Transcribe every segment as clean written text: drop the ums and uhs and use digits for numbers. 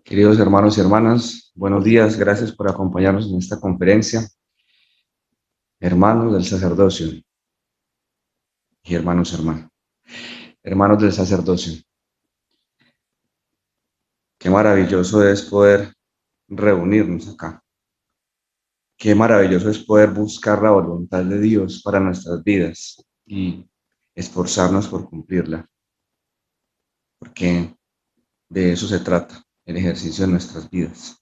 Queridos hermanos y hermanas, buenos días, gracias por acompañarnos en esta conferencia. Hermanos del sacerdocio y hermanos del sacerdocio. Qué maravilloso es poder reunirnos acá. Qué maravilloso es poder buscar la voluntad de Dios para nuestras vidas y esforzarnos por cumplirla, porque de eso se trata, el ejercicio de nuestras vidas.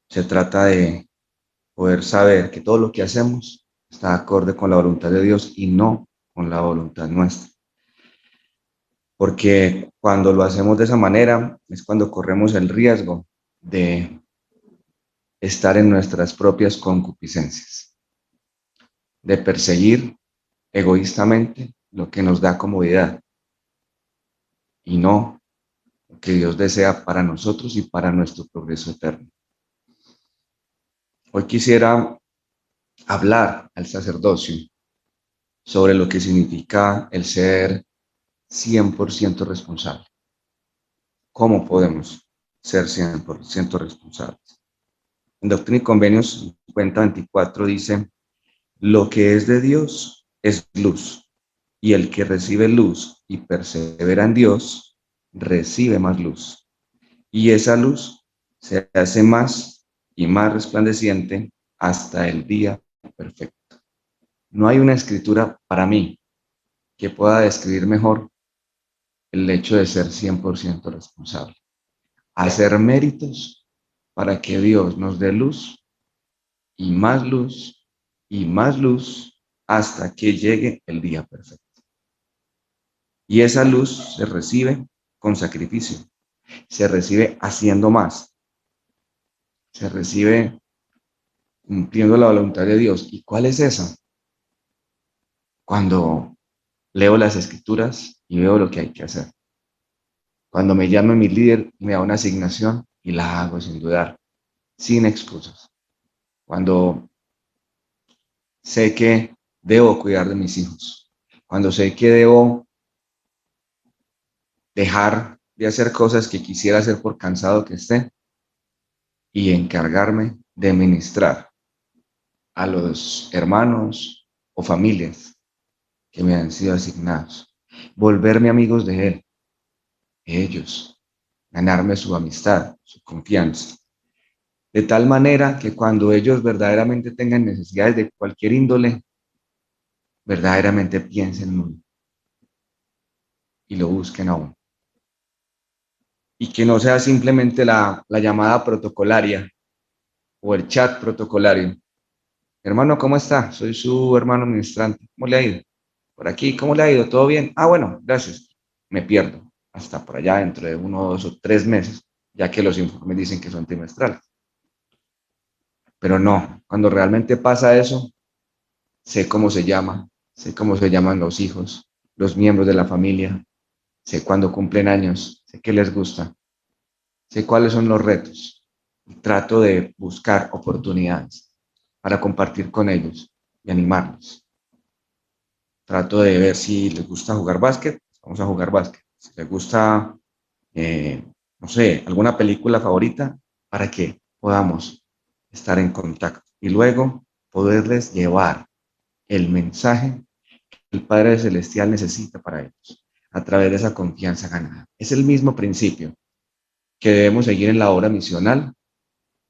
Se trata de poder saber que todo lo que hacemos está acorde con la voluntad de Dios y no con la voluntad nuestra. Porque cuando lo hacemos de esa manera es cuando corremos el riesgo de estar en nuestras propias concupiscencias, de perseguir egoístamente lo que nos da comodidad y no lo que Dios desea para nosotros y para nuestro progreso eterno. Hoy quisiera hablar al sacerdocio sobre lo que significa el ser 100% responsable. ¿Cómo podemos ser 100% responsables? En Doctrina y Convenios 50:24 dice: lo que es de Dios es luz, y el que recibe luz y persevera en Dios, recibe más luz. Y esa luz se hace más y más resplandeciente hasta el día perfecto. No hay una escritura para mí que pueda describir mejor el hecho de ser 100% responsable. Hacer méritos para que Dios nos dé luz y más luz y más luz hasta que llegue el día perfecto. Y esa luz se recibe con sacrificio, se recibe haciendo más, se recibe cumpliendo la voluntad de Dios. ¿Y cuál es esa? Cuando leo las escrituras y veo lo que hay que hacer. Cuando me llama mi líder y me da una asignación y la hago sin dudar, sin excusas. Cuando sé que debo cuidar de mis hijos. Cuando sé que debo dejar de hacer cosas que quisiera hacer por cansado que esté y encargarme de ministrar a los hermanos o familias que me han sido asignados. Volverme amigos de ellos, ganarme su amistad, su confianza. De tal manera que cuando ellos verdaderamente tengan necesidades de cualquier índole, verdaderamente piensen en uno y lo busquen aún. Y que no sea simplemente la llamada protocolaria o el chat protocolario. Hermano, ¿cómo está? Soy su hermano ministrante. ¿Cómo le ha ido? Por aquí, ¿cómo le ha ido? ¿Todo bien? Ah, bueno, gracias. Me pierdo hasta por allá dentro de 1, 2 o 3 meses, ya que los informes dicen que son trimestrales. Pero no, cuando realmente pasa eso, sé cómo se llama, sé cómo se llaman los hijos, los miembros de la familia, sé cuándo cumplen años, sé qué les gusta, sé cuáles son los retos. Y trato de buscar oportunidades para compartir con ellos y animarlos. Trato de ver si les gusta jugar básquet, vamos a jugar básquet. Si les gusta, no sé, alguna película favorita, para que podamos estar en contacto y luego poderles llevar el mensaje que el Padre Celestial necesita para ellos a través de esa confianza ganada. Es el mismo principio que debemos seguir en la obra misional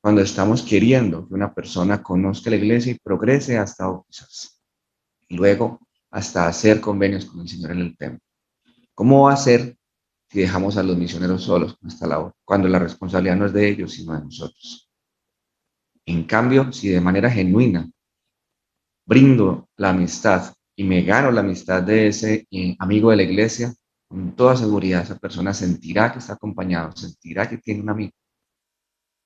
cuando estamos queriendo que una persona conozca la iglesia y progrese hasta bautizarse. Y luego hasta hacer convenios con el Señor en el templo. ¿Cómo va a ser si dejamos a los misioneros solos con esta labor, cuando la responsabilidad no es de ellos, sino de nosotros? En cambio, si de manera genuina brindo la amistad y me gano la amistad de ese amigo de la iglesia, con toda seguridad esa persona sentirá que está acompañado, sentirá que tiene un amigo.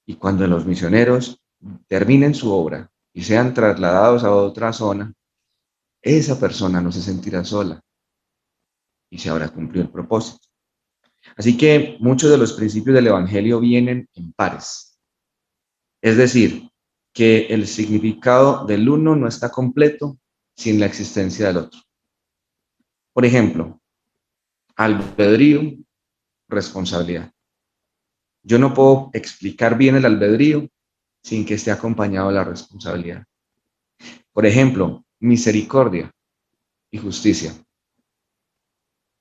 Y cuando los misioneros terminen su obra y sean trasladados a otra zona, esa persona no se sentirá sola y se habrá cumplido el propósito. Así que muchos de los principios del Evangelio vienen en pares. Es decir, que el significado del uno no está completo sin la existencia del otro. Por ejemplo, albedrío, responsabilidad. Yo no puedo explicar bien el albedrío sin que esté acompañado de la responsabilidad. Por ejemplo, misericordia y justicia.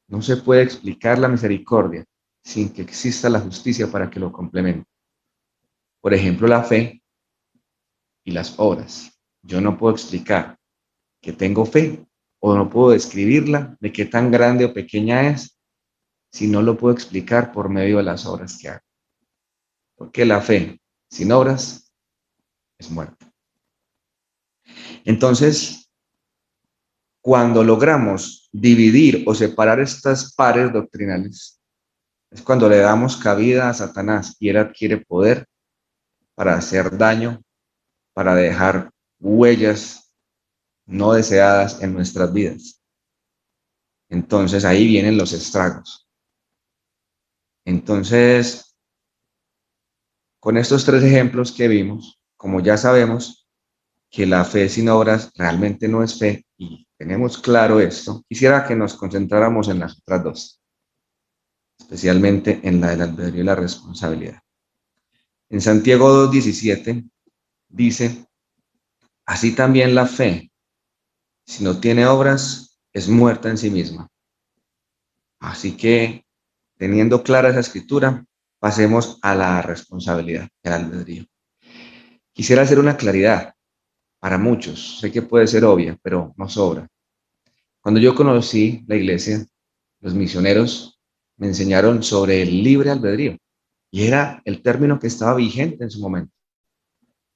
No se puede explicar la misericordia sin que exista la justicia para que lo complemente. Por ejemplo, la fe y las obras. Yo no puedo explicar que tengo fe o no puedo describirla de qué tan grande o pequeña es si no lo puedo explicar por medio de las obras que hago. Porque la fe sin obras es muerta. Entonces, cuando logramos dividir o separar estas pares doctrinales, es cuando le damos cabida a Satanás y él adquiere poder para hacer daño, para dejar huellas no deseadas en nuestras vidas. Entonces ahí vienen los estragos. Entonces, con estos tres ejemplos que vimos, como ya sabemos que la fe sin obras realmente no es fe y tenemos claro esto, quisiera que nos concentráramos en las otras dos, especialmente en la del albedrío y la responsabilidad. En Santiago 2:17 dice, así también la fe, si no tiene obras, es muerta en sí misma. Así que, teniendo clara esa escritura, pasemos a la responsabilidad, el albedrío. Quisiera hacer una claridad para muchos, sé que puede ser obvia, pero no sobra. Cuando yo conocí la iglesia, los misioneros me enseñaron sobre el libre albedrío y era el término que estaba vigente en su momento.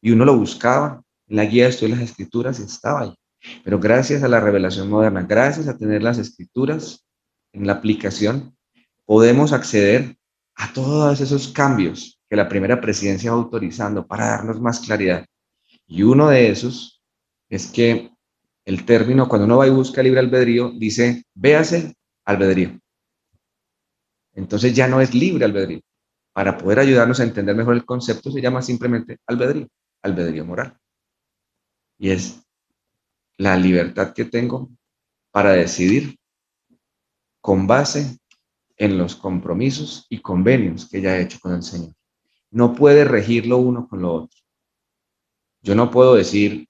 Y uno lo buscaba en la guía de estudio de las escrituras y estaba ahí. Pero gracias a la revelación moderna, gracias a tener las escrituras en la aplicación, podemos acceder a todos esos cambios que la primera presidencia va autorizando para darnos más claridad. Y uno de esos es que el término, cuando uno va y busca libre albedrío, dice, véase albedrío. Entonces ya no es libre albedrío. Para poder ayudarnos a entender mejor el concepto, se llama simplemente albedrío, albedrío moral. Y es la libertad que tengo para decidir con base en los compromisos y convenios que ya he hecho con el Señor. No puede regir lo uno con lo otro. Yo no puedo decir,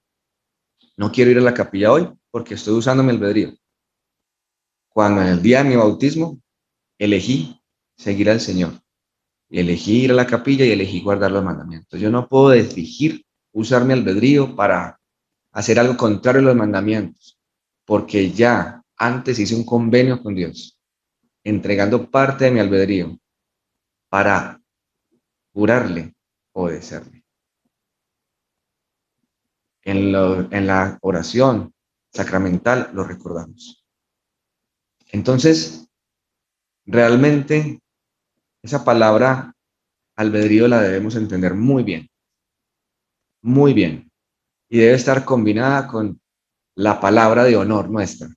no quiero ir a la capilla hoy porque estoy usando mi albedrío. Cuando en el día de mi bautismo elegí seguir al Señor, y elegí ir a la capilla y elegí guardar los mandamientos. Yo no puedo elegir usar mi albedrío para hacer algo contrario a los mandamientos, porque ya antes hice un convenio con Dios, entregando parte de mi albedrío para jurarle obedecerle. En la oración sacramental lo recordamos. Entonces, realmente esa palabra albedrío la debemos entender muy bien, y debe estar combinada con la palabra de honor nuestra.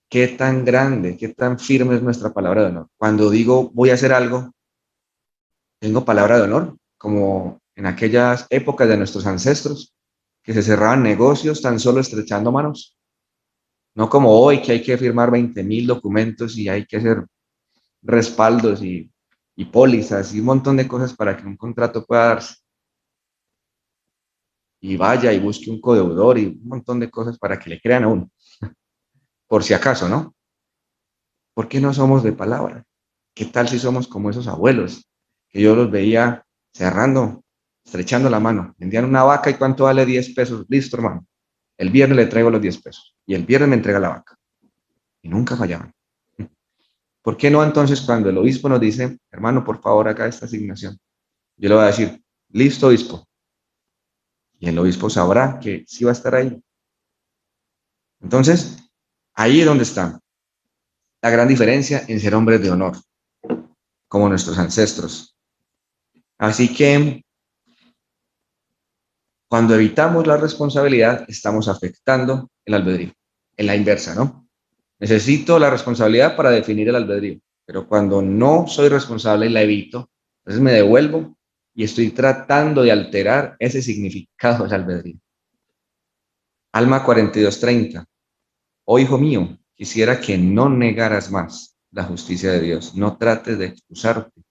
¿Qué tan grande, qué tan firme es nuestra palabra de honor? Cuando digo voy a hacer algo, tengo palabra de honor, como en aquellas épocas de nuestros ancestros, que se cerraban negocios tan solo estrechando manos. No como hoy, que hay que firmar 20,000 documentos y hay que hacer respaldos y pólizas y un montón de cosas para que un contrato pueda darse. Y vaya y busque un codeudor y un montón de cosas para que le crean a uno, por si acaso, ¿no? ¿Por qué no somos de palabra? ¿Qué tal si somos como esos abuelos que yo los veía cerrando, estrechando la mano? Vendían una vaca y ¿cuánto vale 10 pesos? Listo, hermano. El viernes le traigo los 10 pesos y el viernes me entrega la vaca. Y nunca fallaban. ¿Por qué no entonces cuando el obispo nos dice, hermano, por favor, haga esta asignación? Yo le voy a decir, listo, obispo. Y el obispo sabrá que sí va a estar ahí. Entonces, ahí es donde está la gran diferencia en ser hombres de honor, como nuestros ancestros. Así que cuando evitamos la responsabilidad, estamos afectando el albedrío. En la inversa, ¿no? Necesito la responsabilidad para definir el albedrío, pero cuando no soy responsable y la evito, entonces me devuelvo y estoy tratando de alterar ese significado del albedrío. Alma 42:30. Oh, hijo mío, quisiera que no negaras más la justicia de Dios. No trates de excusarte,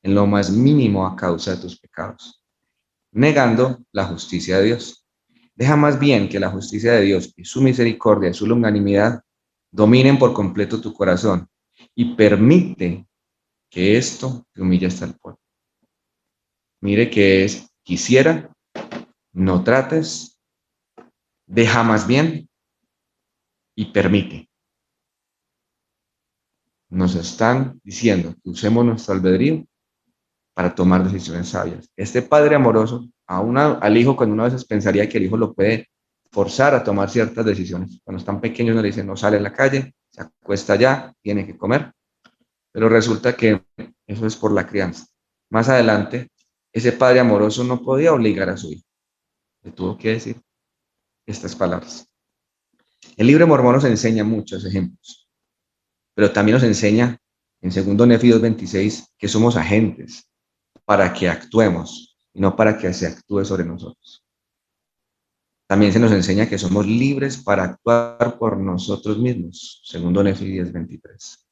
en lo más mínimo a causa de tus pecados, negando la justicia de Dios. Deja más bien que la justicia de Dios y su misericordia y su longanimidad dominen por completo tu corazón y permite que esto te humille hasta el polvo. Mire que es quisiera, no trates, deja más bien y permite. Nos están diciendo que usemos nuestro albedrío para tomar decisiones sabias. Este padre amoroso al hijo, cuando una vez pensaría que el hijo lo puede forzar a tomar ciertas decisiones. Cuando están pequeños, no le dicen, no sale a la calle, se acuesta allá, tiene que comer. Pero resulta que eso es por la crianza. Más adelante, ese padre amoroso no podía obligar a su hijo. Le tuvo que decir estas palabras. El libro de Mormón nos enseña muchos ejemplos, pero también nos enseña en 2 Nefi 2:26 que somos agentes para que actuemos y no para que se actúe sobre nosotros. También se nos enseña que somos libres para actuar por nosotros mismos, 2 Nefi 10:23.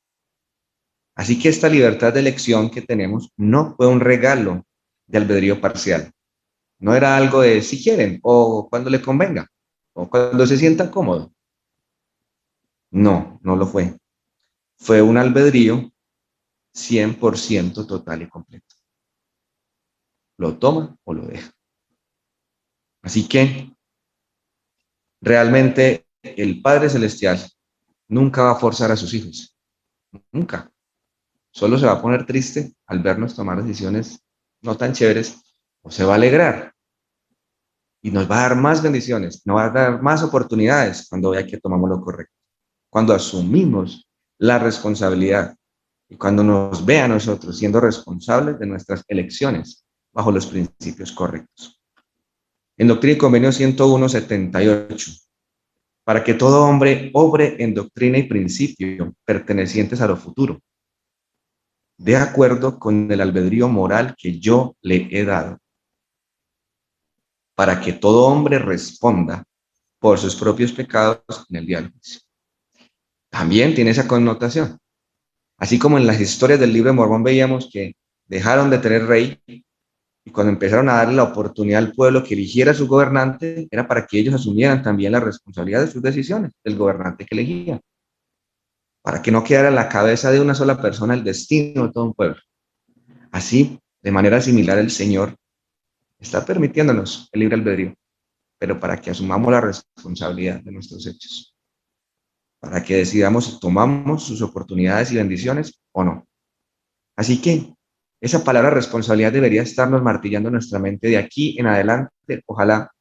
Así que esta libertad de elección que tenemos no fue un regalo de albedrío parcial. No era algo de si quieren o cuando le convenga o cuando se sienta cómodo. No, no lo fue. Fue un albedrío 100% total y completo. Lo toma o lo deja. Así que realmente el Padre Celestial nunca va a forzar a sus hijos. Nunca. Solo se va a poner triste al vernos tomar decisiones no tan chéveres o se va a alegrar y nos va a dar más bendiciones, nos va a dar más oportunidades cuando vea que tomamos lo correcto, cuando asumimos la responsabilidad y cuando nos vea a nosotros siendo responsables de nuestras elecciones bajo los principios correctos. En Doctrina y Convenio 101:78, para que todo hombre obre en doctrina y principio pertenecientes a lo futuro, de acuerdo con el albedrío moral que yo le he dado, para que todo hombre responda por sus propios pecados en el día del juicio. También tiene esa connotación. Así como en las historias del libro de Mormón veíamos que dejaron de tener rey y cuando empezaron a darle la oportunidad al pueblo que eligiera a su gobernante, era para que ellos asumieran también la responsabilidad de sus decisiones, del gobernante que elegían, para que no quedara en la cabeza de una sola persona el destino de todo un pueblo. Así, de manera similar, el Señor está permitiéndonos el libre albedrío, pero para que asumamos la responsabilidad de nuestros hechos, para que decidamos si tomamos sus oportunidades y bendiciones o no. Así que esa palabra responsabilidad debería estarnos martillando en nuestra mente de aquí en adelante. Ojalá,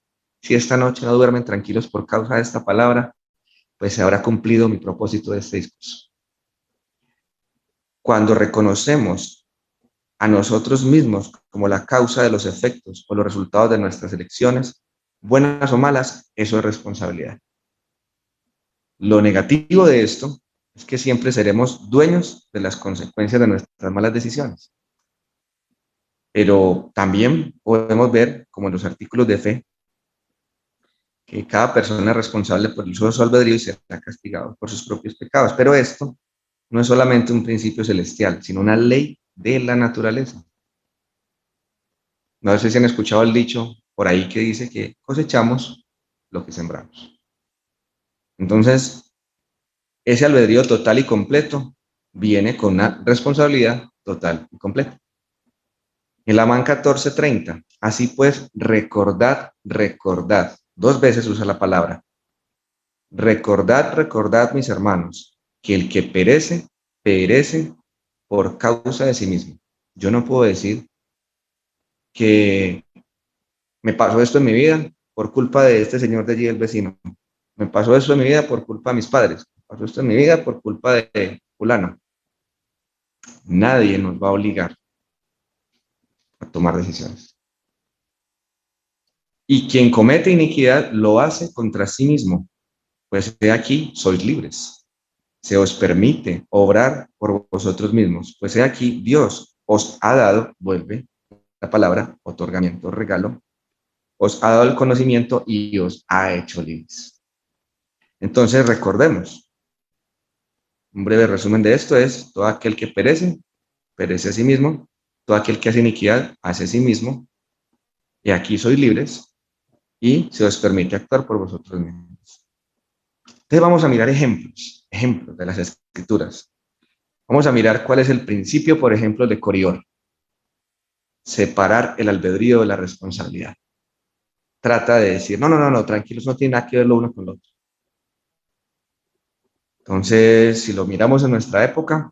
si esta noche no duermen tranquilos por causa de esta palabra, pues se habrá cumplido mi propósito de este discurso. Cuando reconocemos a nosotros mismos como la causa de los efectos o los resultados de nuestras elecciones, buenas o malas, eso es responsabilidad. Lo negativo de esto es que siempre seremos dueños de las consecuencias de nuestras malas decisiones. Pero también podemos ver, como en los artículos de fe, que cada persona es responsable por el uso de su albedrío y será castigado por sus propios pecados. Pero esto no es solamente un principio celestial, sino una ley de la naturaleza. No sé si han escuchado el dicho por ahí que dice que cosechamos lo que sembramos. Entonces, ese albedrío total y completo viene con una responsabilidad total y completa. En Lamán 14:30, así pues, recordad, recordad. 2 veces usa la palabra. Recordad, recordad, mis hermanos, que el que perece, perece por causa de sí mismo. Yo no puedo decir que me pasó esto en mi vida por culpa de este señor de allí, el vecino. Me pasó esto en mi vida por culpa de mis padres. Me pasó esto en mi vida por culpa de fulano. Nadie nos va a obligar a tomar decisiones. Y quien comete iniquidad lo hace contra sí mismo. Pues de aquí sois libres. Se os permite obrar por vosotros mismos. Pues he aquí Dios os ha dado, vuelve la palabra, otorgamiento, regalo, os ha dado el conocimiento y os ha hecho libres. Entonces recordemos, un breve resumen de esto es, todo aquel que perece, perece a sí mismo, Todo aquel que hace iniquidad hace a sí mismo, y aquí sois libres, y se os permite actuar por vosotros mismos. Entonces vamos a mirar ejemplos de las escrituras. Vamos a mirar cuál es el principio, por ejemplo, de Coriol. Separar el albedrío de la responsabilidad. Trata de decir, no, tranquilos, no tiene nada que ver lo uno con lo otro. Entonces, si lo miramos en nuestra época,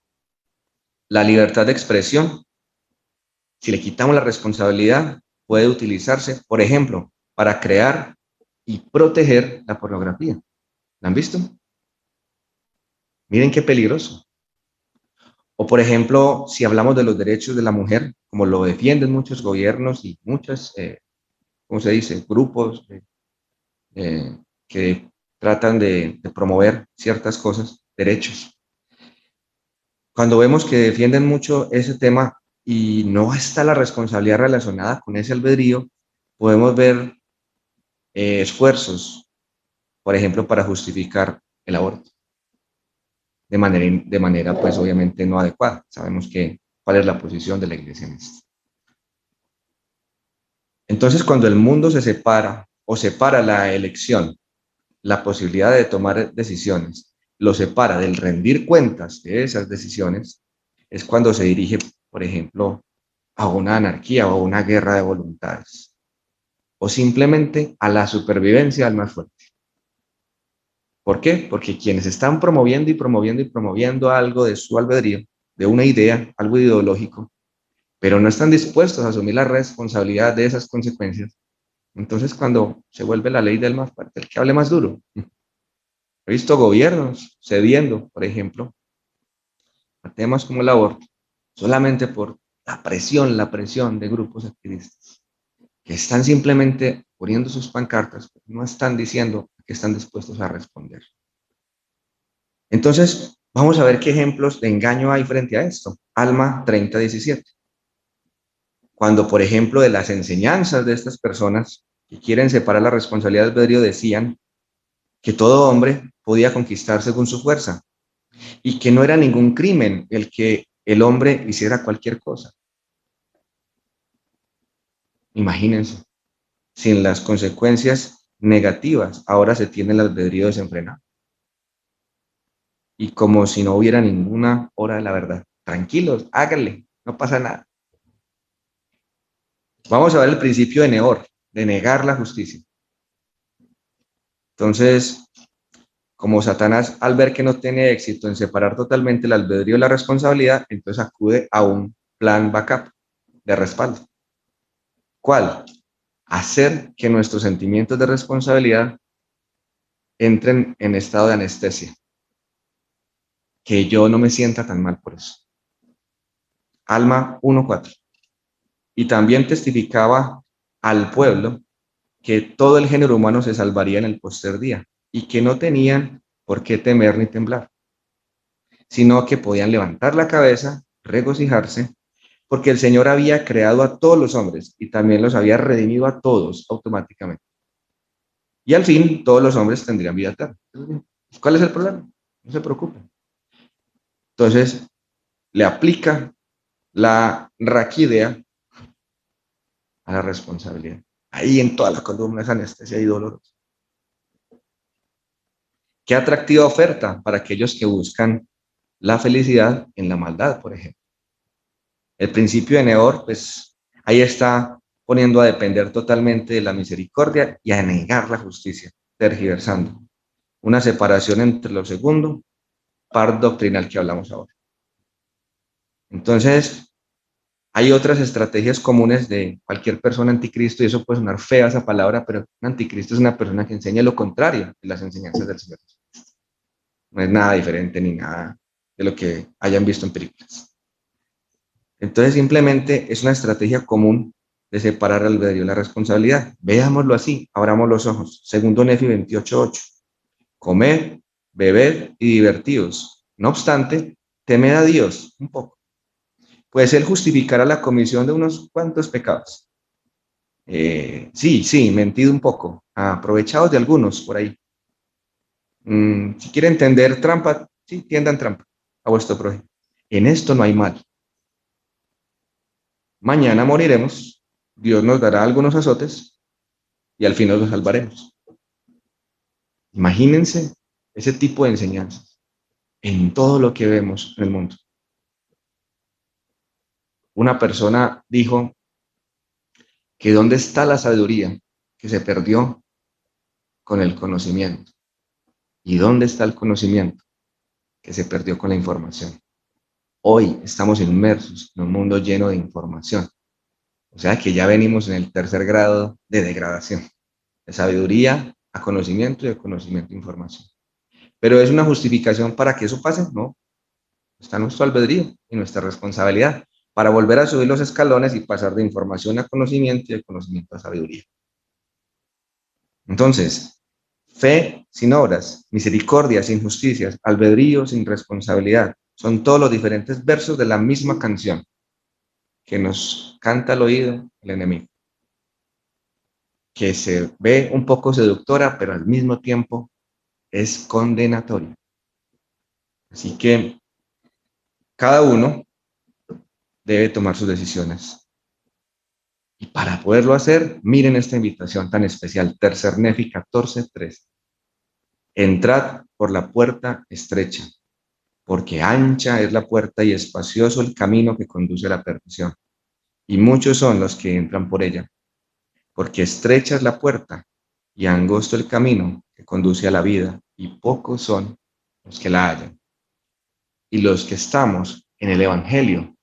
la libertad de expresión, si le quitamos la responsabilidad, puede utilizarse, por ejemplo, para crear y proteger la pornografía. ¿La han visto? Miren qué peligroso. O, por ejemplo, si hablamos de los derechos de la mujer, como lo defienden muchos gobiernos y muchos, ¿cómo se dice?, grupos que tratan de promover ciertas cosas, derechos. Cuando vemos que defienden mucho ese tema y no está la responsabilidad relacionada con ese albedrío, podemos ver esfuerzos, por ejemplo, para justificar el aborto de manera, pues obviamente no adecuada. Sabemos cuál es la posición de la iglesia en esto. Entonces, cuando el mundo se separa o separa la elección, la posibilidad de tomar decisiones, lo separa del rendir cuentas de esas decisiones, es cuando se dirige, por ejemplo, a una anarquía o a una guerra de voluntades, o simplemente a la supervivencia del más fuerte. ¿Por qué? Porque quienes están promoviendo y promoviendo y promoviendo algo de su albedrío, de una idea, algo ideológico, pero no están dispuestos a asumir la responsabilidad de esas consecuencias, entonces cuando se vuelve la ley del más fuerte, el que hable más duro. He visto gobiernos cediendo, por ejemplo, a temas como el aborto, solamente por la presión de grupos activistas, que están simplemente poniendo sus pancartas, pero no están diciendo que están dispuestos a responder. Entonces, vamos a ver qué ejemplos de engaño hay frente a esto. Alma 30:17. Cuando, por ejemplo, de las enseñanzas de estas personas que quieren separar la responsabilidad del albedrío decían que todo hombre podía conquistar según su fuerza y que no era ningún crimen el que el hombre hiciera cualquier cosa. Imagínense, sin las consecuencias negativas, ahora se tiene el albedrío desenfrenado. Y como si no hubiera ninguna hora de la verdad. Tranquilos, háganle, no pasa nada. Vamos a ver el principio de Neor, de negar la justicia. Entonces, como Satanás, al ver que no tiene éxito en separar totalmente el albedrío de la responsabilidad, entonces acude a un plan backup de respaldo. ¿Cuál? Hacer que nuestros sentimientos de responsabilidad entren en estado de anestesia. Que yo no me sienta tan mal por eso. Alma 1:4. Y también testificaba al pueblo que todo el género humano se salvaría en el postrer día y que no tenían por qué temer ni temblar, sino que podían levantar la cabeza, regocijarse, porque el Señor había creado a todos los hombres y también los había redimido a todos automáticamente. Y al fin, todos los hombres tendrían vida eterna. ¿Cuál es el problema? No se preocupen. Entonces, le aplica la raquidea a la responsabilidad. Ahí en toda la columna es anestesia y dolorosa. Qué atractiva oferta para aquellos que buscan la felicidad en la maldad, por ejemplo. El principio de Neor, pues ahí está poniendo a depender totalmente de la misericordia y a negar la justicia, tergiversando. Una separación entre lo segundo, par doctrinal que hablamos ahora. Entonces, hay otras estrategias comunes de cualquier persona anticristo, y eso puede sonar fea esa palabra, pero un anticristo es una persona que enseña lo contrario de las enseñanzas del Señor. No es nada diferente ni nada de lo que hayan visto en películas. Entonces, simplemente es una estrategia común de separar el albedrío y la responsabilidad. Veámoslo así, abramos los ojos. Segundo Nefi 28:8. Comed, bebed y divertidos. No obstante, temed a Dios un poco, pues Él justificará la comisión de unos cuantos pecados. Sí, mentido un poco, aprovechados de algunos por ahí. Si quiere entender trampa, sí, tiendan trampa a vuestro prójimo. En esto no hay mal. Mañana moriremos, Dios nos dará algunos azotes y al fin nos salvaremos. Imagínense ese tipo de enseñanzas en todo lo que vemos en el mundo. Una persona dijo que dónde está la sabiduría que se perdió con el conocimiento y dónde está el conocimiento que se perdió con la información. Hoy estamos inmersos en un mundo lleno de información. O sea que ya venimos en el tercer grado de degradación, de sabiduría a conocimiento y de conocimiento a información. Pero ¿es una justificación para que eso pase? No, está nuestro albedrío y nuestra responsabilidad para volver a subir los escalones y pasar de información a conocimiento y de conocimiento a sabiduría. Entonces, fe sin obras, misericordia sin justicias, albedrío sin responsabilidad, son todos los diferentes versos de la misma canción que nos canta al oído el enemigo, que se ve un poco seductora, pero al mismo tiempo es condenatoria. Así que cada uno debe tomar sus decisiones. Y para poderlo hacer, miren esta invitación tan especial, Tercer Nefi 14:3. Entrad por la puerta estrecha, porque ancha es la puerta y espacioso el camino que conduce a la perdición. Y muchos son los que entran por ella, porque estrecha es la puerta y angosto el camino que conduce a la vida, y pocos son los que la hallan. Y los que estamos en el Evangelio,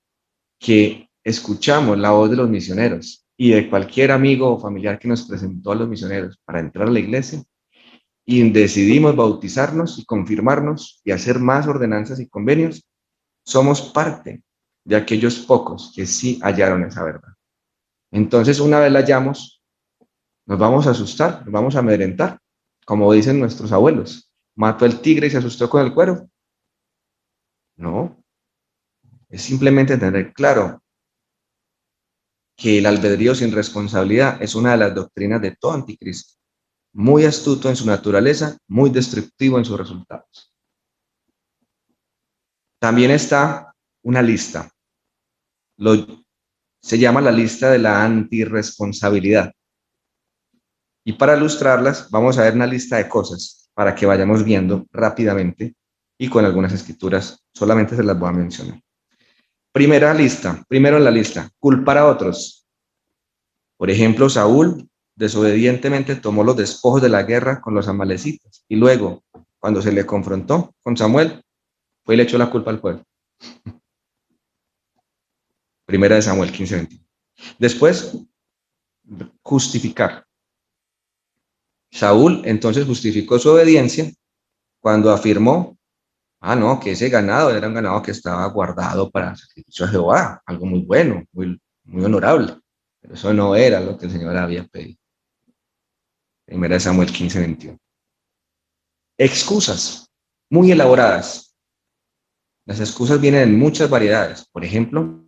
que escuchamos la voz de los misioneros y de cualquier amigo o familiar que nos presentó a los misioneros para entrar a la iglesia, y decidimos bautizarnos y confirmarnos y hacer más ordenanzas y convenios, somos parte de aquellos pocos que sí hallaron esa verdad. Entonces, una vez la hallamos, nos vamos a asustar, nos vamos a amedrentar, como dicen nuestros abuelos. ¿Mató el tigre y se asustó con el cuero? No, es simplemente tener claro que el albedrío sin responsabilidad es una de las doctrinas de todo anticristo. Muy astuto en su naturaleza, muy destructivo en sus resultados. También está una lista. Se llama la lista de la antirresponsabilidad. Y para ilustrarlas, vamos a ver una lista de cosas para que vayamos viendo rápidamente y con algunas escrituras, solamente se las voy a mencionar. Primero en la lista, culpar a otros. Por ejemplo, Saúl desobedientemente tomó los despojos de la guerra con los amalecitas y luego, cuando se le confrontó con Samuel, fue y le echó la culpa al pueblo. Primera de Samuel 15:20. Después, justificar. Saúl entonces justificó su obediencia cuando afirmó, no, que ese ganado era un ganado que estaba guardado para sacrificio a Jehová, algo muy bueno, muy honorable. Pero eso no era lo que el Señor había pedido. Primera de Samuel 15:21. Excusas muy elaboradas. Las excusas vienen en muchas variedades. Por ejemplo,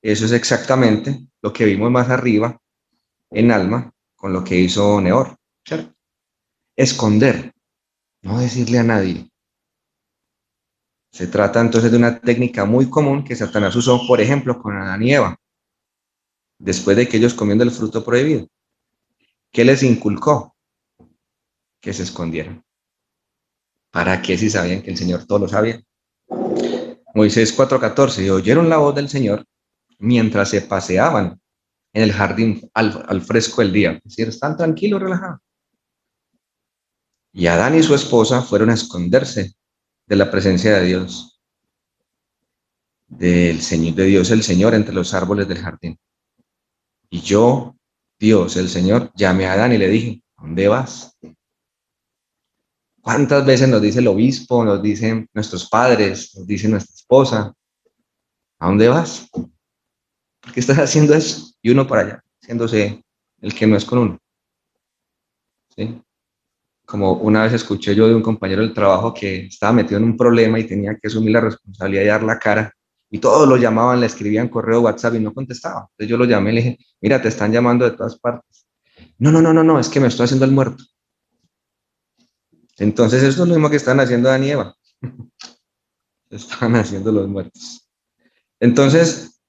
eso es exactamente lo que vimos más arriba en Alma con lo que hizo Neor, ¿cierto? Esconder, no decirle a nadie. Se trata entonces de una técnica muy común que Satanás usó, por ejemplo, con Adán y Eva, después de que ellos comiendo el fruto prohibido. ¿Qué les inculcó? Que se escondieran. ¿Para qué si sabían que el Señor todo lo sabía? Moisés 4:14, y oyeron la voz del Señor mientras se paseaban en el jardín al fresco del día. Es decir, están tranquilos, relajados. Y Adán y su esposa fueron a esconderse de la presencia de Dios, del Señor, de Dios el Señor entre los árboles del jardín. Y yo, Dios, el Señor, llamé a Adán y le dije, dónde vas? ¿Cuántas veces nos dice el obispo, nos dicen nuestros padres, nos dice nuestra esposa, ¿a dónde vas? ¿Por qué estás haciendo eso? Y uno para allá, haciéndose el que no es con uno. ¿Sí? Como una vez escuché yo de un compañero del trabajo que estaba metido en un problema y tenía que asumir la responsabilidad y dar la cara, y todos lo llamaban, le escribían correo, WhatsApp y no contestaba. Entonces yo lo llamé y le dije, mira, te están llamando de todas partes. No, es que me estoy haciendo el muerto. Entonces eso es lo mismo que están haciendo Adán y Eva. Están haciendo los muertos. Entonces,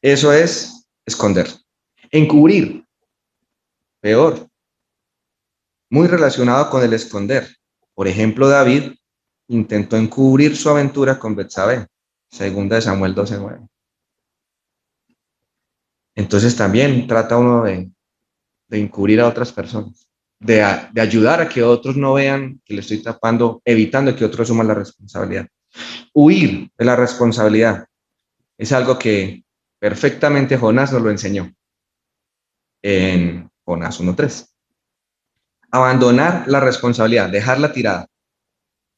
eso es esconder. Encubrir, peor, muy relacionado con el esconder. Por ejemplo, David intentó encubrir su aventura con Betsabé, segunda de Samuel 12:9. Entonces también trata uno de encubrir a otras personas, de ayudar a que otros no vean que le estoy tapando, evitando que otros asuman la responsabilidad. Huir de la responsabilidad es algo que perfectamente Jonás nos lo enseñó en Jonás 1:3. Abandonar la responsabilidad, dejarla tirada.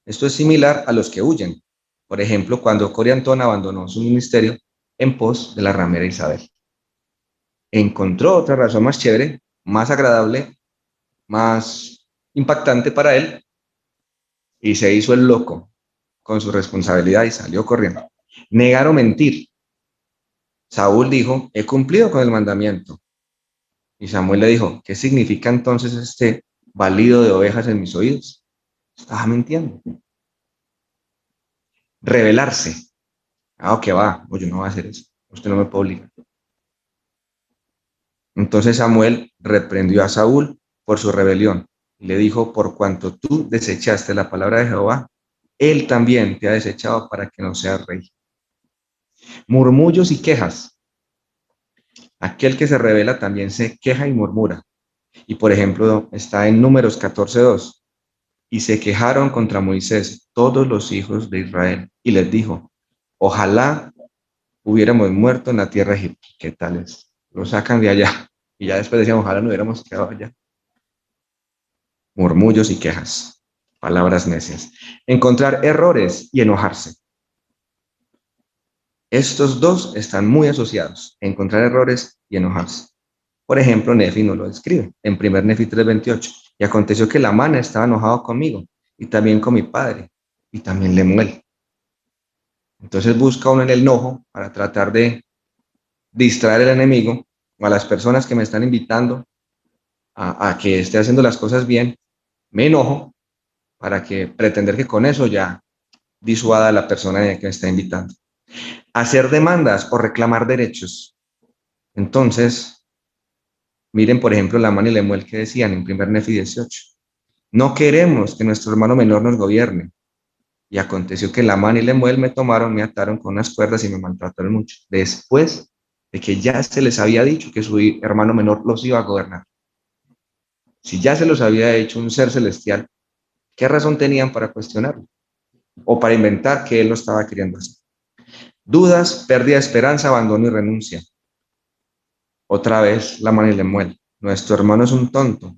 Esto es similar a los que huyen. Por ejemplo, cuando Coriantón abandonó su ministerio en pos de la ramera Isabel. Encontró otra razón más chévere, más agradable, más impactante para él y se hizo el loco con su responsabilidad y salió corriendo. Negar o mentir. Saúl dijo, he cumplido con el mandamiento. Y Samuel le dijo, ¿qué significa entonces este balido de ovejas en mis oídos? Estaba mintiendo. Rebelarse. Ah, ¿qué va? Oye, no va a hacer eso. Usted no me puede obligar. Entonces Samuel reprendió a Saúl por su rebelión y le dijo, por cuanto tú desechaste la palabra de Jehová, él también te ha desechado para que no seas rey. Murmullos y quejas. Aquel que se revela también se queja y murmura. Y por ejemplo, está en Números 14:2. Y se quejaron contra Moisés todos los hijos de Israel. Y les dijo, ojalá hubiéramos muerto en la tierra de Egipto. ¿Qué tal es? Lo sacan de allá. Y ya después decíamos, ojalá no hubiéramos quedado allá. Murmullos y quejas. Palabras necias. Encontrar errores y enojarse. Estos dos están muy asociados. Encontrar errores y enojarse. Por ejemplo, Nefi nos lo describe en 1 Nefi 3:28. Y aconteció que Lamán estaba enojado conmigo y también con mi padre y también Lemuel. Entonces busca uno en el enojo para tratar de distraer al enemigo o a las personas que me están invitando a que esté haciendo las cosas bien. Me enojo para que pretender que con eso ya disuada a la persona que me está invitando. Hacer demandas o reclamar derechos. Entonces, miren, por ejemplo, Lamán y Lemuel que decían en 1 Nefi 18. No queremos que nuestro hermano menor nos gobierne. Y aconteció que Lamán y Lemuel me tomaron, me ataron con unas cuerdas y me maltrataron mucho. Después de que ya se les había dicho que su hermano menor los iba a gobernar. Si ya se los había hecho un ser celestial, ¿qué razón tenían para cuestionarlo? O para inventar que él lo estaba queriendo hacer. Dudas, pérdida de esperanza, abandono y renuncia. Otra vez Lamán y Lemuel. Nuestro hermano es un tonto,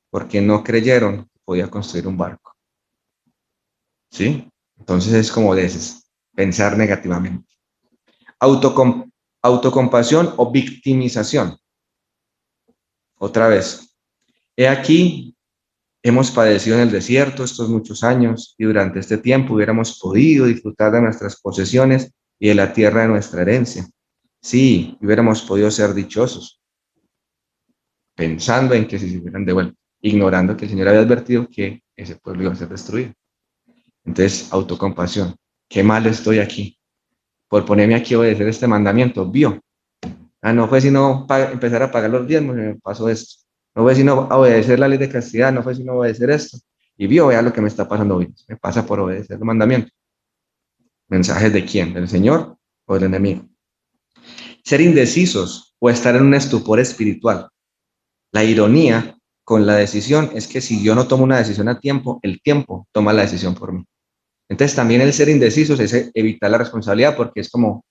porque no creyeron que podía construir un barco. ¿Sí? Entonces es como de pensar negativamente. Autocompasión o victimización. Otra vez, he aquí, hemos padecido en el desierto estos muchos años y durante este tiempo hubiéramos podido disfrutar de nuestras posesiones y de la tierra de nuestra herencia. Sí, hubiéramos podido ser dichosos, pensando en que si se hubieran devuelto, ignorando que el Señor había advertido que ese pueblo iba a ser destruido. Entonces, autocompasión. Qué mal estoy aquí por ponerme aquí a obedecer este mandamiento. Vio. No fue sino empezar a pagar los diezmos y me pasó esto. No fue sino obedecer la ley de castidad, no fue sino obedecer esto. Y vio, vea lo que me está pasando hoy. Me pasa por obedecer el mandamiento. ¿Mensajes de quién? ¿Del Señor o del enemigo? Ser indecisos o estar en un estupor espiritual. La ironía con la decisión es que si yo no tomo una decisión a tiempo, el tiempo toma la decisión por mí. Entonces también el ser indecisos es evitar la responsabilidad porque es como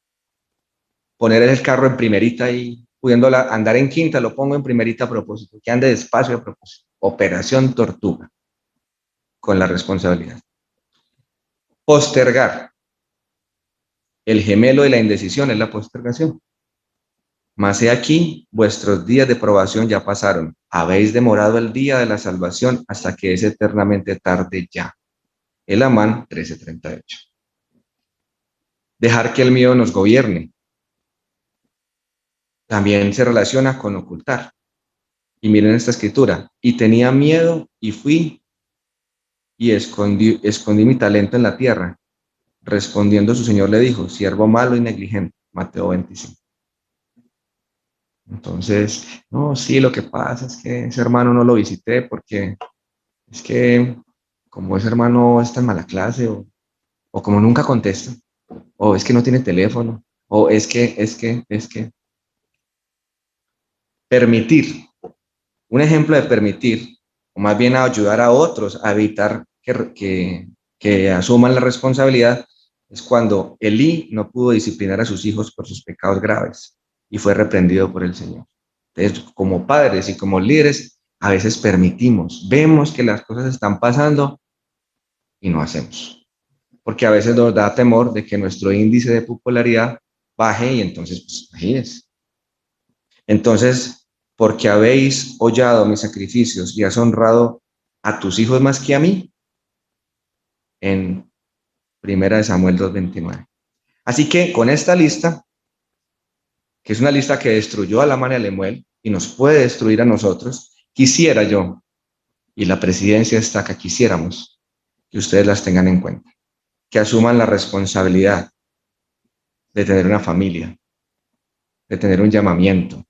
poner el carro en primerita y pudiendo andar en quinta, lo pongo en primerita a propósito, que ande despacio a propósito. Operación Tortuga, con la responsabilidad. Postergar. El gemelo de la indecisión es la postergación. Mas he aquí, vuestros días de probación ya pasaron. Habéis demorado el día de la salvación hasta que es eternamente tarde ya. El Amán 13:38. Dejar que el miedo nos gobierne. También se relaciona con ocultar. Y miren esta escritura. Y tenía miedo y fui y escondí mi talento en la tierra. Respondiendo su señor le dijo, siervo malo y negligente. Mateo 25. Entonces, no, sí, lo que pasa es que ese hermano no lo visité porque es que como ese hermano está en mala clase o como nunca contesta, o es que no tiene teléfono, o es que. Permitir, un ejemplo de permitir, o más bien ayudar a otros a evitar que asuman la responsabilidad, es cuando Elí no pudo disciplinar a sus hijos por sus pecados graves y fue reprendido por el Señor. Entonces, como padres y como líderes, a veces permitimos, vemos que las cosas están pasando y no hacemos. Porque a veces nos da temor de que nuestro índice de popularidad baje y entonces, pues, ahí es. Entonces, porque habéis hollado mis sacrificios y has honrado a tus hijos más que a mí, en 1 Samuel 2:29. Así que con esta lista, que es una lista que destruyó a Lamán y a Lemuel y nos puede destruir a nosotros, quisiera yo, y la presidencia está acá, quisiéramos que ustedes las tengan en cuenta, que asuman la responsabilidad de tener una familia, de tener un llamamiento,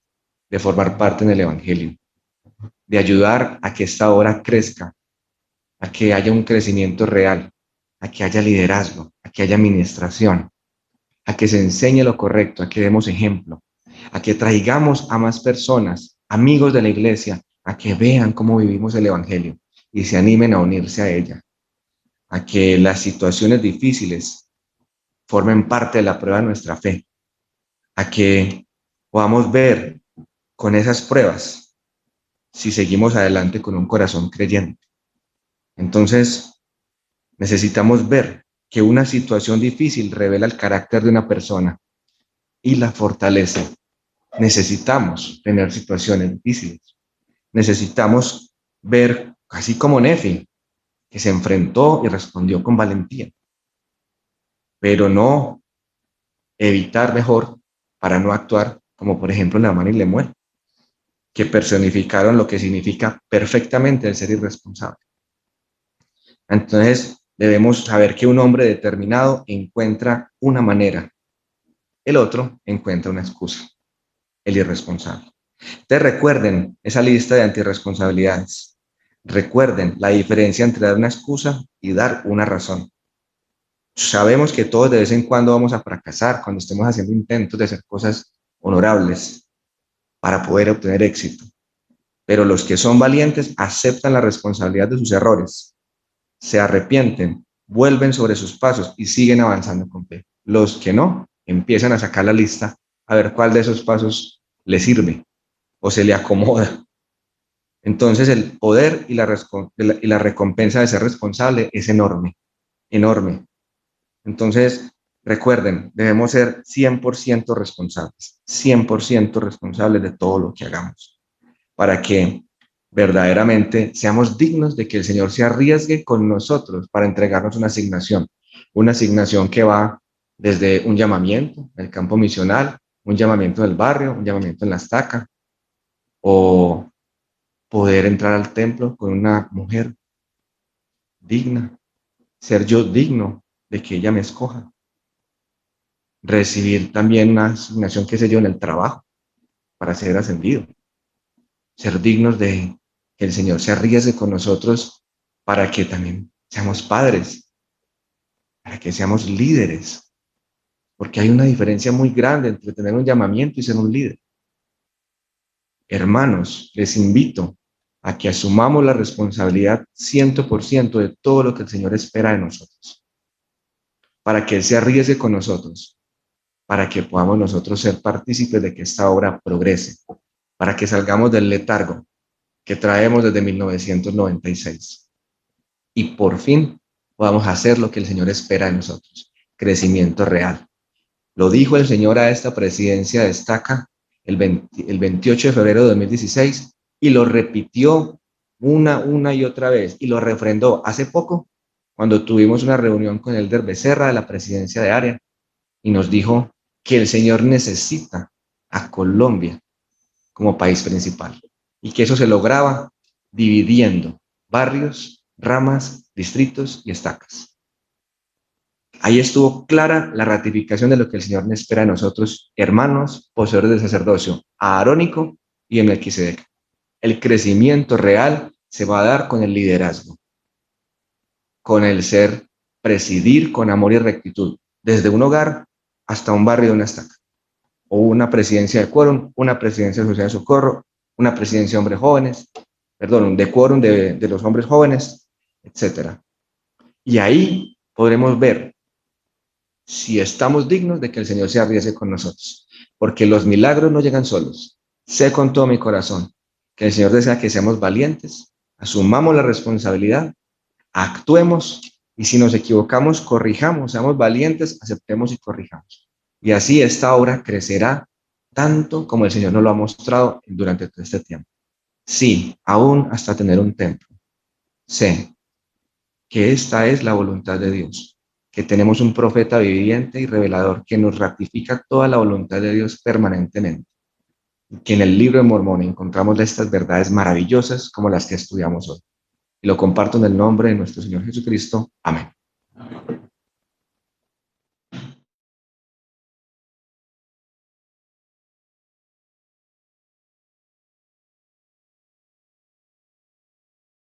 de formar parte en el Evangelio, de ayudar a que esta obra crezca, a que haya un crecimiento real, a que haya liderazgo, a que haya administración, a que se enseñe lo correcto, a que demos ejemplo, a que traigamos a más personas, amigos de la iglesia, a que vean cómo vivimos el Evangelio y se animen a unirse a ella, a que las situaciones difíciles formen parte de la prueba de nuestra fe, a que podamos ver con esas pruebas si seguimos adelante con un corazón creyente. Entonces, necesitamos ver que una situación difícil revela el carácter de una persona y la fortalece. Necesitamos tener situaciones difíciles. Necesitamos ver, así como Nefi, que se enfrentó y respondió con valentía, pero no evitar mejor para no actuar como por ejemplo Naamán y Lemuel, que personificaron lo que significa perfectamente el ser irresponsable. Entonces, debemos saber que un hombre determinado encuentra una manera, el otro encuentra una excusa, el irresponsable. Entonces, recuerden esa lista de antirresponsabilidades. Recuerden la diferencia entre dar una excusa y dar una razón. Sabemos que todos de vez en cuando vamos a fracasar cuando estemos haciendo intentos de hacer cosas honorables para poder obtener éxito. Pero los que son valientes aceptan la responsabilidad de sus errores, se arrepienten, vuelven sobre sus pasos y siguen avanzando con fe. Los que no, empiezan a sacar la lista a ver cuál de esos pasos les sirve o se le acomoda. Entonces el poder y la recompensa de ser responsable es enorme, enorme. Entonces, recuerden, debemos ser 100% responsables, 100% responsables de todo lo que hagamos, para que verdaderamente seamos dignos de que el Señor se arriesgue con nosotros para entregarnos una asignación que va desde un llamamiento en el campo misional, un llamamiento en el barrio, un llamamiento en la estaca, o poder entrar al templo con una mujer digna, ser yo digno de que ella me escoja, recibir también una asignación, qué sé yo, en el trabajo para ser ascendido, ser dignos de que el Señor se arriesgue con nosotros para que también seamos padres, para que seamos líderes, porque hay una diferencia muy grande entre tener un llamamiento y ser un líder. Hermanos, les invito a que asumamos la responsabilidad 100% de todo lo que el Señor espera de nosotros, para que Él se arriesgue con nosotros, para que podamos nosotros ser partícipes de que esta obra progrese, para que salgamos del letargo que traemos desde 1996 y por fin podamos hacer lo que el Señor espera de nosotros, crecimiento real. Lo dijo el Señor a esta presidencia de Estaca el 28 de febrero de 2016 y lo repitió una y otra vez y lo refrendó hace poco cuando tuvimos una reunión con Elder Becerra de la presidencia de área y nos dijo que el Señor necesita a Colombia como país principal y que eso se lograba dividiendo barrios, ramas, distritos y estacas. Ahí estuvo clara la ratificación de lo que el Señor espera de nosotros, hermanos, poseedores del sacerdocio aarónico y en Melquisedec. El crecimiento real se va a dar con el liderazgo, con el ser, presidir con amor y rectitud, desde un hogar hasta un barrio de una estaca, o una presidencia de quórum, una presidencia de sociedad de socorro, una presidencia de hombres jóvenes, perdón, de quórum de los hombres jóvenes, etcétera. Y ahí podremos ver si estamos dignos de que el Señor se arriesgue con nosotros, porque los milagros no llegan solos. Sé con todo mi corazón que el Señor desea que seamos valientes, asumamos la responsabilidad, actuemos y si nos equivocamos, corrijamos, seamos valientes, aceptemos y corrijamos. Y así esta obra crecerá tanto como el Señor nos lo ha mostrado durante todo este tiempo. Sí, aún hasta tener un templo. Sé que esta es la voluntad de Dios, que tenemos un profeta viviente y revelador que nos ratifica toda la voluntad de Dios permanentemente. Que en el libro de Mormón encontramos estas verdades maravillosas como las que estudiamos hoy. Y lo comparto en el nombre de nuestro Señor Jesucristo. Amén.